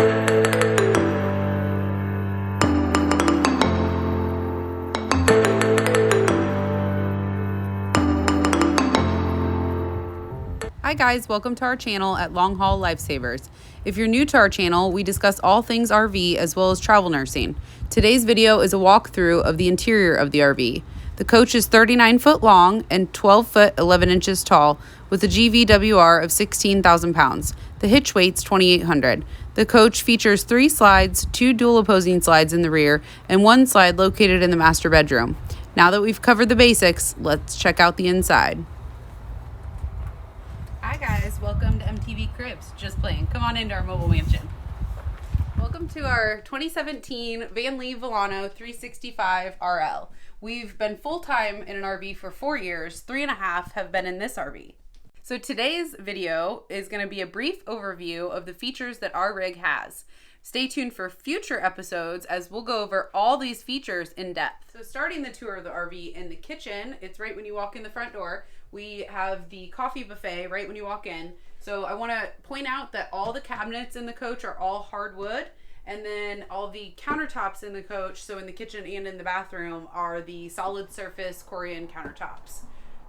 Hi guys, welcome to our channel at Longhaul Lifesavers. If you're new to our channel, we discuss all things RV as well as travel nursing. Today's video is a walkthrough of the interior of the RV. The coach is 39 foot long and 12 foot 11 inches tall with a GVWR of 16,000 pounds. The hitch weight's 2,800. The coach features 3 slides, 2 dual opposing slides in the rear, and 1 slide located in the master bedroom. Now that we've covered the basics, let's check out the inside. Hi guys, welcome to MTV Cribs. Just playing. Come on into our mobile mansion. Welcome to our 2017 Vanleigh Vilano 365 RL. We've been full-time in an RV for 4 years. 3.5 have been in this RV. So today's video is going to be a brief overview of the features that our rig has. Stay tuned for future episodes as we'll go over all these features in depth. So starting the tour of the RV in the kitchen, it's right when you walk in the front door. We have the coffee buffet right when you walk in. So I want to point out that all the cabinets in the coach are all hardwood, and then all the countertops in the coach, so in the kitchen and in the bathroom, are the solid surface Corian countertops.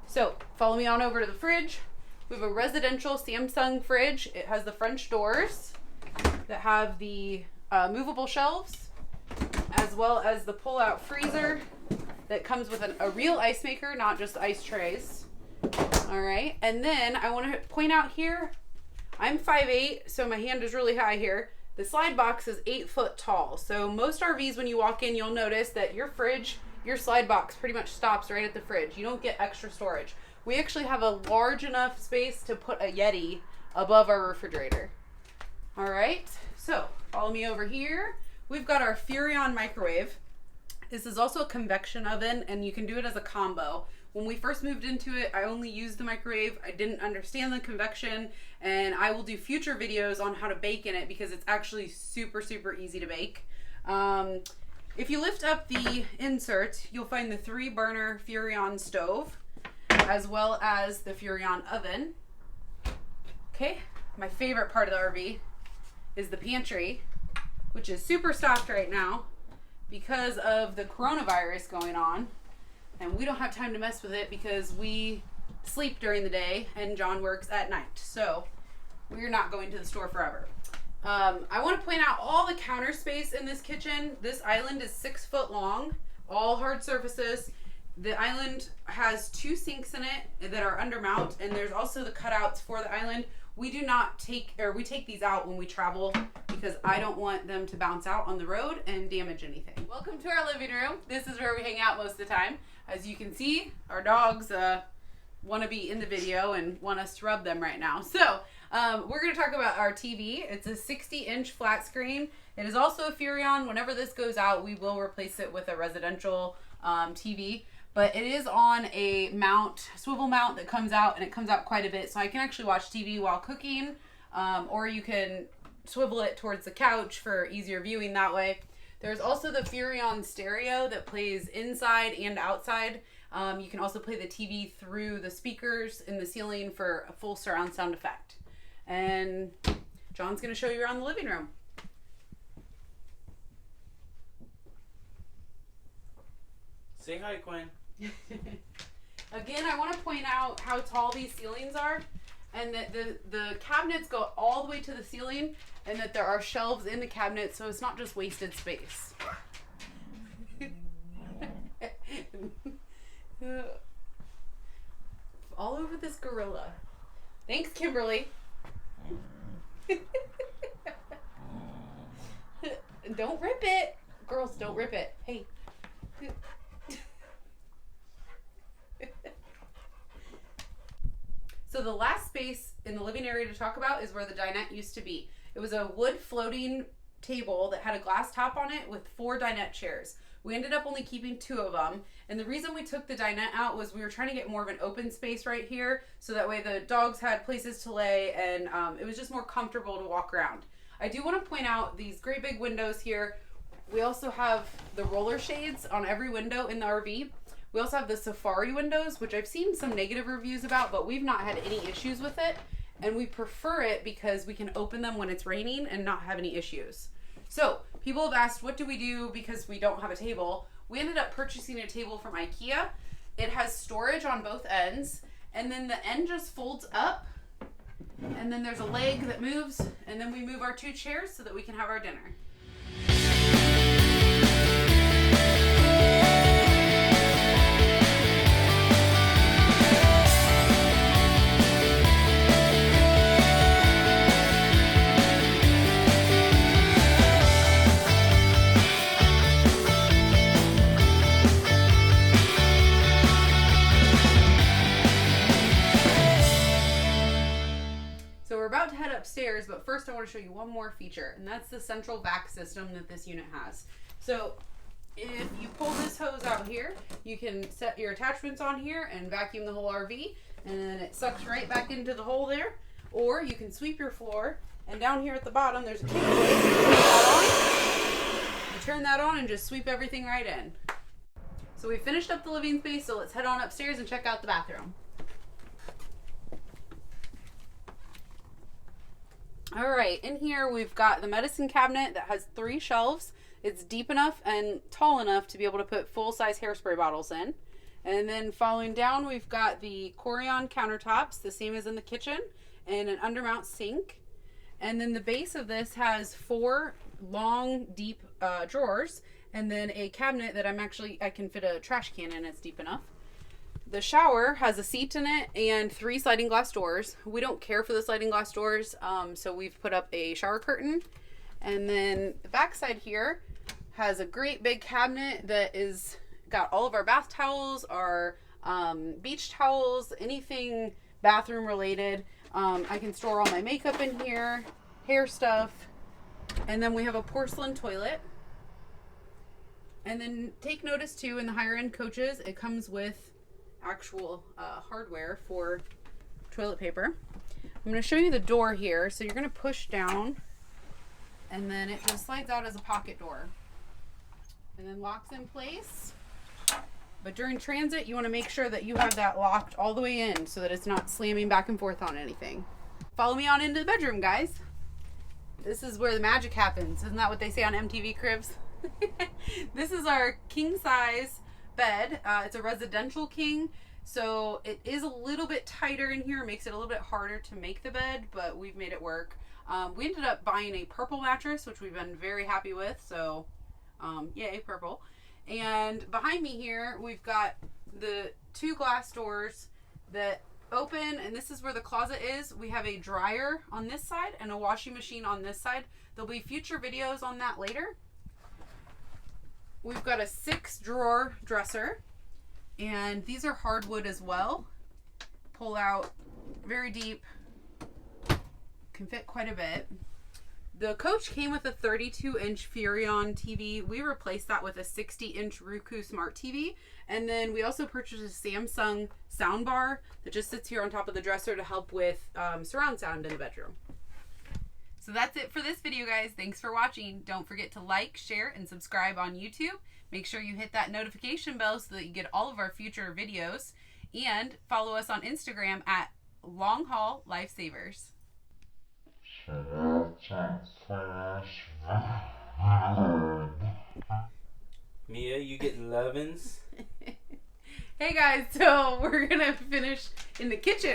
So follow me on over to the fridge. We have a residential Samsung fridge. It has the French doors that have the movable shelves, as well as the pull-out freezer that comes with a real ice maker, not just ice trays. All right, and then I want to point out here, I'm 5'8", so my hand is really high here. The slide box is 8 foot tall. So most RVs, when you walk in, you'll notice that your fridge, your slide box pretty much stops right at the fridge. You don't get extra storage. We actually have a large enough space to put a Yeti above our refrigerator. All right, so follow me over here. We've got our Furrion microwave. This is also a convection oven, and you can do it as a combo. When we first moved into it, I only used the microwave. I didn't understand the convection, and I will do future videos on how to bake in it because it's actually super, super easy to bake. If you lift up the insert, you'll find the 3-burner Furrion stove, as well as the Furrion oven. Okay, my favorite part of the RV is the pantry, which is super stocked right now because of the coronavirus going on. And we don't have time to mess with it because we sleep during the day and John works at night. So we're not going to the store forever. I want to point out all the counter space in this kitchen. This island is 6 foot long, all hard surfaces. The island has 2 sinks in it that are under mount, and there's also the cutouts for the island. We do not take, or we take these out when we travel because I don't want them to bounce out on the road and damage anything. Welcome to our living room. This is where we hang out most of the time. As you can see, our dogs want to be in the video and want us to rub them right now. So we're going to talk about our TV. It's a 60-inch flat screen. It is also a Furrion. Whenever this goes out, we will replace it with a residential TV. But it is on a mount, swivel mount that comes out, and it comes out quite a bit. So I can actually watch TV while cooking, or you can swivel it towards the couch for easier viewing that way. There's also the Furrion stereo that plays inside and outside. You can also play the TV through the speakers in the ceiling for a full surround sound effect. And John's going to show you around the living room. Say hi, Quinn. Again, I want to point out how tall these ceilings are, and that the cabinets go all the way to the ceiling, and that there are shelves in the cabinet, so it's not just wasted space. All over this gorilla. Thanks, Kimberly. Don't rip it. Girls, don't rip it. Hey. So the last space in the living area to talk about is where the dinette used to be. It was a wood floating table that had a glass top on it with 4 dinette chairs. We ended up only keeping 2 of them. And the reason we took the dinette out was we were trying to get more of an open space right here, so that way the dogs had places to lay, and it was just more comfortable to walk around. I do want to point out these great big windows here. We also have the roller shades on every window in the RV. We also have the safari windows, which I've seen some negative reviews about, but we've not had any issues with it. and we prefer it because we can open them when it's raining and not have any issues. So people have asked, what do we do because we don't have a table? We ended up purchasing a table from IKEA. It has storage on both ends, and then the end just folds up, and then there's a leg that moves, and then we move our 2 chairs so that we can have our dinner. So we're about to head upstairs, but first I want to show you one more feature, and that's the central vac system that this unit has. So if you pull this hose out here, you can set your attachments on here and vacuum the whole RV, and then it sucks right back into the hole there. Or you can sweep your floor, and down here at the bottom there's a kick plate. You turn that on and just sweep everything right in. So we finished up the living space, so let's head on upstairs and check out the bathroom. All right, in here we've got the medicine cabinet that has 3 shelves. It's deep enough and tall enough to be able to put full-size hairspray bottles in. And then following down, we've got the Corian countertops, the same as in the kitchen, and an undermount sink. And then the base of this has 4 long, deep drawers, and then a cabinet that I can fit a trash can in. It's deep enough. The shower has a seat in it and 3 sliding glass doors. We don't care for the sliding glass doors, so we've put up a shower curtain. And then the back side here has a great big cabinet that is got all of our bath towels, our beach towels, anything bathroom related. I can store all my makeup in here, hair stuff. And then we have a porcelain toilet. And then take notice too, in the higher end coaches, it comes with actual hardware for toilet paper. I'm going to show you the door here. So you're going to push down, and then it just slides out as a pocket door and then locks in place. But during transit, you want to make sure that you have that locked all the way in so that it's not slamming back and forth on anything. Follow me on into the bedroom, guys. This is where the magic happens. Isn't that what they say on MTV Cribs? This is our king size bed. It's a residential king, so it is a little bit tighter in here. It makes it a little bit harder to make the bed, but we've made it work. We ended up buying a purple mattress, which we've been very happy with, so yay, purple. And behind me here, we've got the 2 glass doors that open, and this is where the closet is. We have a dryer on this side and a washing machine on this side. There'll be future videos on that later. We've got a 6 drawer dresser, and these are hardwood as well. Pull out very deep, can fit quite a bit. The coach came with a 32-inch Furrion TV. We replaced that with a 60-inch Roku Smart TV, and then we also purchased a Samsung soundbar that just sits here on top of the dresser to help with surround sound in the bedroom. So that's it for this video, guys. Thanks for watching. Don't forget to like, share, and subscribe on YouTube. Make sure you hit that notification bell so that you get all of our future videos. And follow us on Instagram at Longhaul Lifesavers. Mia, you getting 11s? Hey guys, so we're gonna finish in the kitchen.